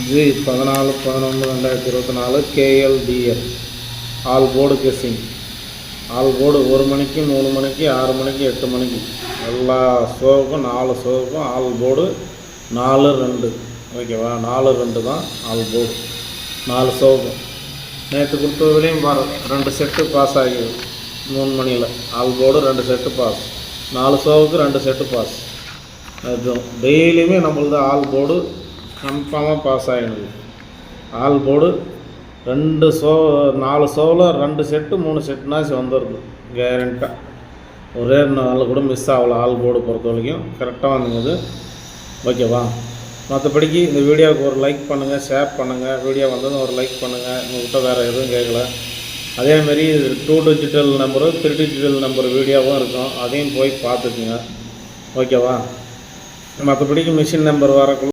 G14-11-2024 KLDF all board guessing. All board 1 மணிக்கு 3 மணிக்கு 6 மணிக்கு 8 மணிக்கு எல்லா ஷோவுக்கும் 4 ஷோவுக்கும் ஆல் போர்டு 4-2. ஓகேவா, 4-2 தான் ஆல் போர்டு 4 ஷோவுக்கும். நேற்று கொடுத்ததுலேயும் பாரு 2 செட்டு பாஸ் ஆகிடுது. 3 மணியில் ஆல் போர்டு 2 செட்டு பாஸ், 4 ஷோவுக்கு 2 செட்டு பாஸ். அது டெய்லியுமே நம்மளது ஆல் போர்டு கன்ஃபார்மாக பாஸ் ஆகிடுது. ஆல் போர்டு 4 ஷோவில் 2 செட்டு 3 செட்டுனாச்சு வந்துடுது கேரண்டாக. ஒரே நாள் கூட மிஸ் ஆகலை. ஆல் போர்டு பொறுத்த வரைக்கும் கரெக்டாக வந்துங்குது. ஓகேவா, மற்றபடிக்கு இந்த வீடியோவுக்கு ஒரு லைக் பண்ணுங்கள், ஷேர் பண்ணுங்கள். வீடியோ வந்ததும் ஒரு லைக் பண்ணுங்கள். உங்கள்கிட்ட வேறு எதுவும் கேட்கல. அதேமாரி 2 டிஜிட்டல் நம்பரு 3 டிஜிட்டல் நம்பர் வீடியோவும் இருக்கும், அதையும் போய் பார்த்துக்குங்க. ஓகேவா, மற்றபடிக்கு மிஷின் நம்பர் வரக்குள்ள